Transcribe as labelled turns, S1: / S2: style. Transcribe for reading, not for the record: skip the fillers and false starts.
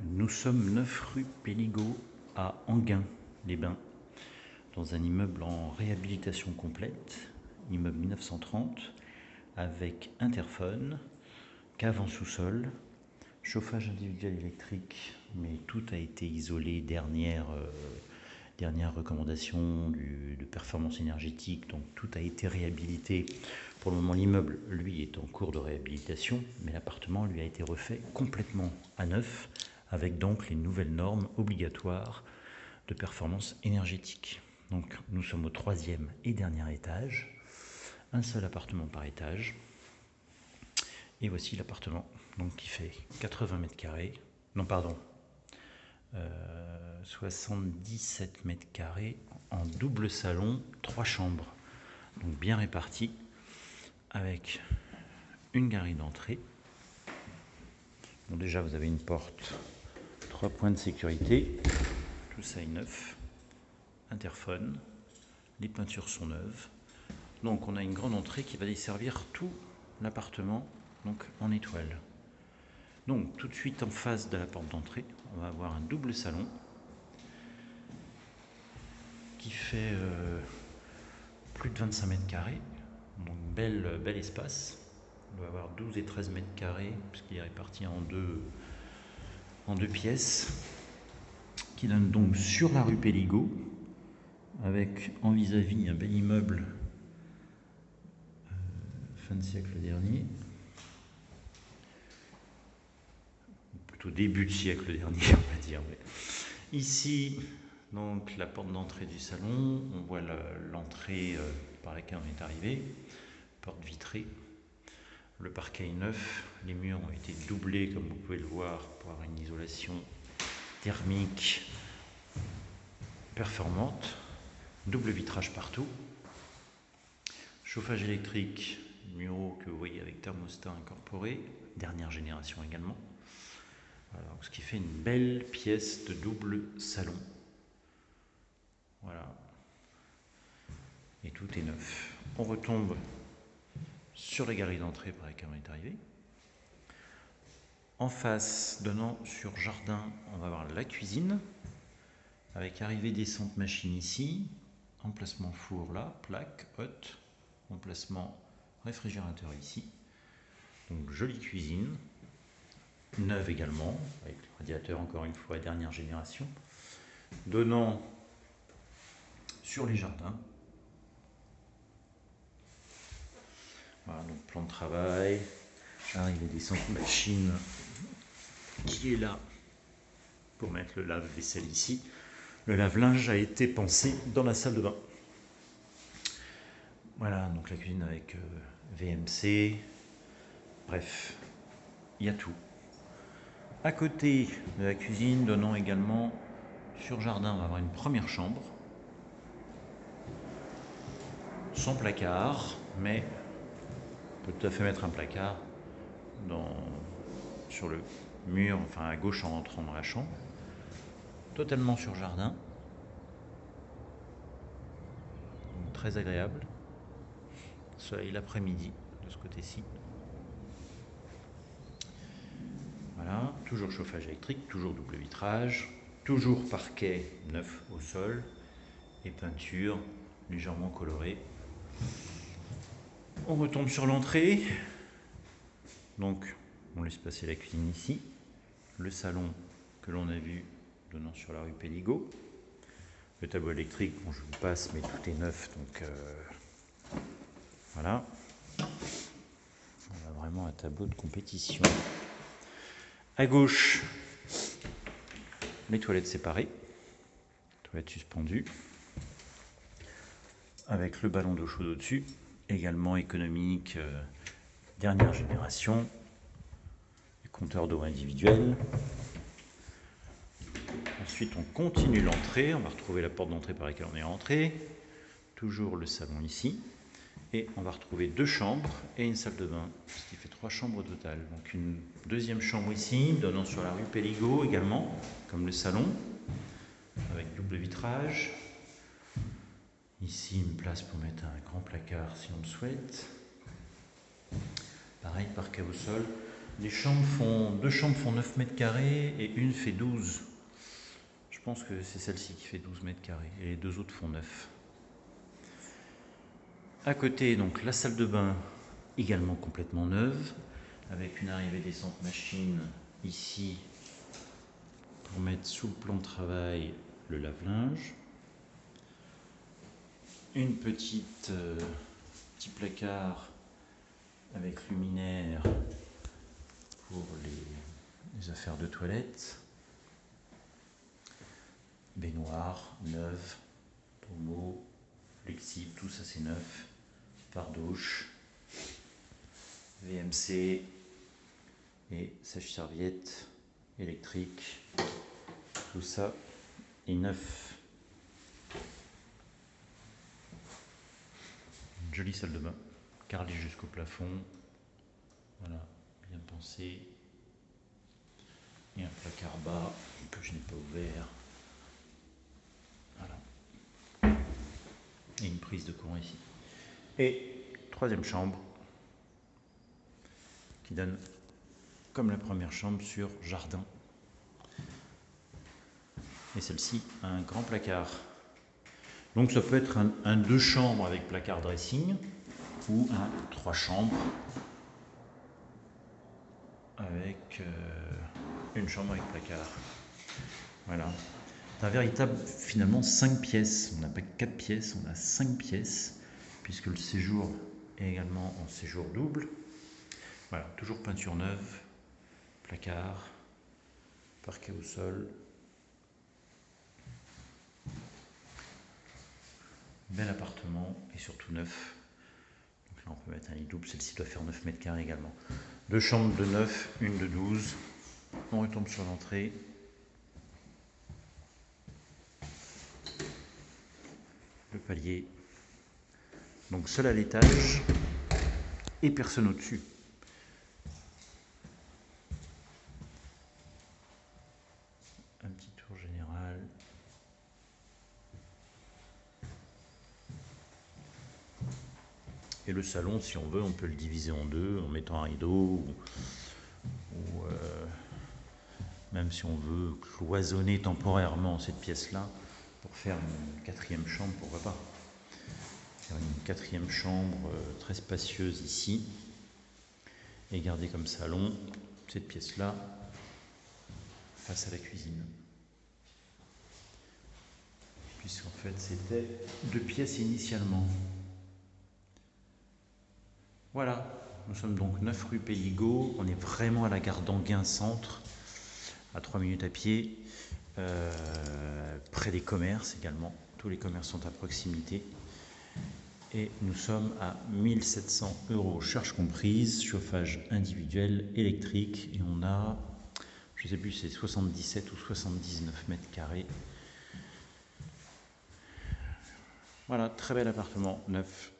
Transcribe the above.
S1: Nous sommes 9 rue Péligot à Enghien-les-Bains, dans un immeuble en réhabilitation complète, immeuble 1930, avec interphone, cave en sous-sol, chauffage individuel électrique, mais tout a été isolé, dernière recommandation de performance énergétique, donc tout a été réhabilité. Pour le moment, l'immeuble, lui, est en cours de réhabilitation, mais l'appartement, lui, a été refait complètement à neuf, avec donc les nouvelles normes obligatoires de performance énergétique. Donc nous sommes au 3e et dernier étage, un seul appartement par étage, et voici l'appartement donc qui fait 80 mètres carrés, non pardon, 77 mètres carrés en double salon, 3 chambres, donc bien réparties, avec une galerie d'entrée. Bon, déjà vous avez une porte, 3 points de sécurité, tout ça est neuf, interphone, les peintures sont neuves. Donc on a une grande entrée qui va desservir tout l'appartement, donc en étoile. Donc tout de suite en face de la porte d'entrée, on va avoir un double salon qui fait plus de 25 mètres carrés, donc bel espace. On doit avoir 12 et 13 mètres carrés, puisqu'il est réparti en deux pièces, qui donne donc sur la rue Péligot, avec en vis-à-vis un bel immeuble fin de siècle dernier, plutôt début de siècle dernier, on va dire. Ici, donc la porte d'entrée du salon, on voit l'entrée par laquelle on est arrivé, porte vitrée. Le parquet est neuf, les murs ont été doublés comme vous pouvez le voir pour avoir une isolation thermique performante, double vitrage partout, chauffage électrique, muraux que vous voyez avec thermostat incorporé, dernière génération également. Voilà, ce qui fait une belle pièce de double salon. Voilà. Et tout est neuf. On retombe sur la galerie d'entrée par laquelle on est arrivé. En face, donnant sur jardin, on va voir la cuisine, avec arrivée descente machine ici, emplacement four là, plaque, hotte, emplacement réfrigérateur ici. Donc jolie cuisine, neuve également, avec le radiateur encore une fois dernière génération, donnant sur les jardins. Voilà, donc plan de travail, arrivée descente machine qui est là pour mettre le lave-vaisselle ici. Le lave-linge a été pensé dans la salle de bain. Voilà, donc la cuisine avec VMC, bref, il y a tout. À côté de la cuisine, donnant également sur jardin, on va avoir une première chambre, sans placard, mais on peut tout à fait mettre un placard sur le mur, enfin à gauche en rentrant dans la chambre, totalement sur jardin, donc très agréable. Soleil l'après-midi de ce côté-ci. Voilà, toujours chauffage électrique, toujours double vitrage, toujours parquet neuf au sol et peinture légèrement colorée. On retombe sur l'entrée, donc on laisse passer la cuisine ici, le salon que l'on a vu donnant sur la rue Péligot, le tableau électrique, bon je vous passe mais tout est neuf donc voilà, on a vraiment un tableau de compétition. À gauche, les toilettes séparées, toilettes suspendues, avec le ballon d'eau chaude au-dessus, également économique, dernière génération, compteur d'eau individuel. Ensuite, on continue l'entrée, on va retrouver la porte d'entrée par laquelle on est rentré, toujours le salon ici, et on va retrouver 2 chambres et une salle de bain, ce qui fait 3 chambres au total. Donc une deuxième chambre ici, donnant sur la rue Péligot également, comme le salon, avec double vitrage. Ici, une place pour mettre un grand placard si on le souhaite. Pareil, parquet au sol, Les chambres font, 2 chambres font 9 mètres carrés et une fait 12. Je pense que c'est celle-ci qui fait 12 mètres carrés et les 2 autres font 9. À côté, donc la salle de bain également complètement neuve, avec une arrivée descente machine ici pour mettre sous le plan de travail le lave-linge. Une petit placard avec luminaire pour les affaires de toilette. Baignoire neuve, pommeau, flexible, tout ça c'est neuf. Pardouche, VMC et sèche-serviette électrique. Tout ça est neuf. Une jolie salle de bain, carrelée jusqu'au plafond. Voilà, bien pensé. Et un placard bas que je n'ai pas ouvert. Voilà. Et une prise de courant ici. Et troisième chambre qui donne, comme la première chambre, sur jardin. Et celle-ci a un grand placard. Donc ça peut être un 2 chambres avec placard dressing ou un 3 chambres avec une chambre avec placard. Voilà. C'est un véritable, finalement, 5 pièces. On n'a pas 4 pièces, on a 5 pièces, puisque le séjour est également en séjour double. Voilà, toujours peinture neuve, placard, parquet au sol. Bel appartement et surtout neuf. Donc là on peut mettre un lit double, celle-ci doit faire 9 mètres carrés également. 2 chambres de 9, une de 12. On retombe sur l'entrée. Le palier. Donc seul à l'étage et personne au-dessus. Un petit tour général. Et le salon, si on veut, on peut le diviser en deux en mettant un rideau ou même si on veut cloisonner temporairement cette pièce-là pour faire une 4e chambre, pourquoi pas. Faire une 4e chambre très spacieuse ici et garder comme salon cette pièce-là face à la cuisine. Puisqu'en fait c'était 2 pièces initialement. Voilà, nous sommes donc 9 rue Péligot, on est vraiment à la gare d'Anguin centre, à 3 minutes à pied, près des commerces également, tous les commerces sont à proximité. Et nous sommes à 1 700 € charges comprises, chauffage individuel, électrique, et on a, je ne sais plus, c'est 77 ou 79 mètres carrés. Voilà, très bel appartement, neuf.